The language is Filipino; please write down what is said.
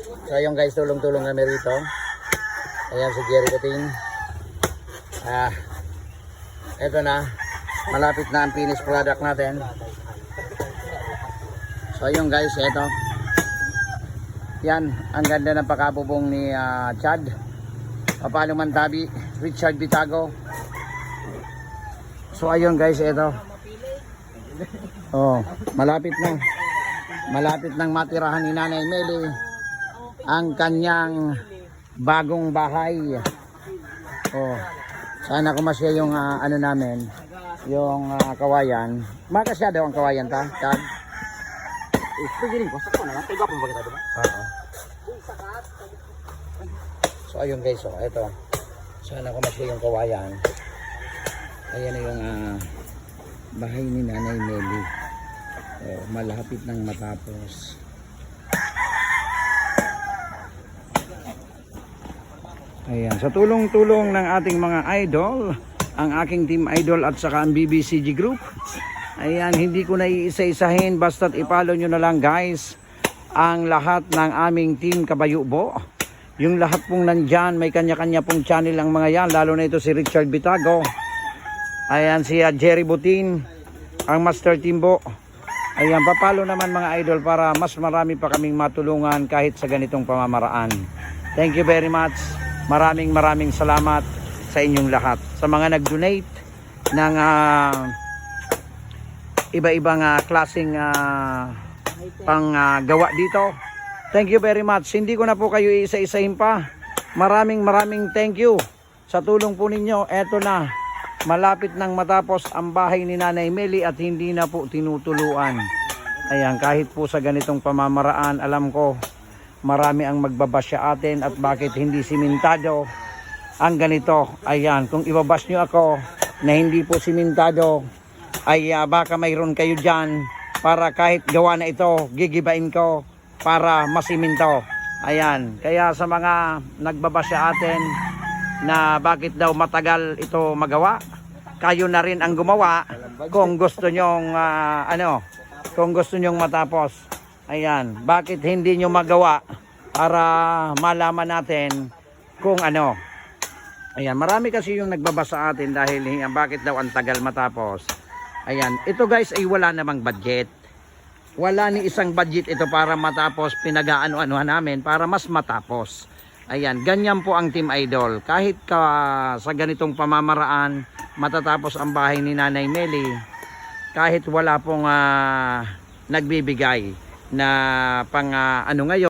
So ayun guys, tulong-tulong kami rito. Ayan si Jerry Butin. Eto na, malapit na ang finished product natin. So ayun guys, eto. Yan, ang ganda ng pakabubong ni Chad Papalo Mantabi, Richard Bitago. So ayun guys, eto. Oh, malapit na. Malapit nang matirahan ni Nanay Meli ang kanyang bagong bahay. Oh, sana kumasya yung ano namin, yung kawayan. Makasya daw ang kawayan ta, Chad. So ayun guys, so eto. Sana kumasya yung kawayan. Ayan na yung bahay ni Nanay Meli. Oh, malapit nang matapos. Ayan, sa tulong-tulong ng ating mga idol, ang aking team idol at saka ang BBCG group. Ayan, hindi ko na iisa-isahin, basta't ipalo nyo na lang guys ang lahat ng aming team Kabayubo. Yung lahat pong nandyan, may kanya-kanya pong channel ang mga yan, lalo na ito si Richard Bitago. Ayan, si Jerry Butin, ang Master Timbo. Ayan, papalo naman mga idol para mas marami pa kaming matulungan kahit sa ganitong pamamaraan. Thank you very much. Maraming salamat sa inyong lahat. Sa mga nag-donate ng iba-ibang klaseng gawa dito. Thank you very much. Hindi ko na po kayo isa-isahin pa. Maraming thank you sa tulong po ninyo. Eto na. Malapit nang matapos ang bahay ni Nanay Meli at hindi na po tinutuluan. Ayan, kahit po sa ganitong pamamaraan, alam ko marami ang magbabasya atin at bakit hindi simentado ang ganito. Ayan, kung ibabash nyo ako na hindi po simentado, ay baka mayroon kayo dyan para kahit gawa na ito, gigibain ko para masiminto. Ayan, kaya sa mga nagbabasya atin na bakit daw matagal ito magawa, kayo na rin ang gumawa kung gusto nyong kung gusto nyong matapos. Ayan, bakit hindi nyo magawa para malaman natin kung ano. Ayan, marami kasi yung nagbabasa atin dahil bakit daw ang tagal matapos. Ayan, ito guys ay wala namang budget. Wala ni isang budget ito para matapos, pinag-aano-anuhan namin para mas matapos. Ayan, ganyan po ang Team Idol. Kahit sa ganitong pamamaraan, matatapos ang bahay ni Nanay Meli, kahit wala pong nagbibigay na pang ano ngayon.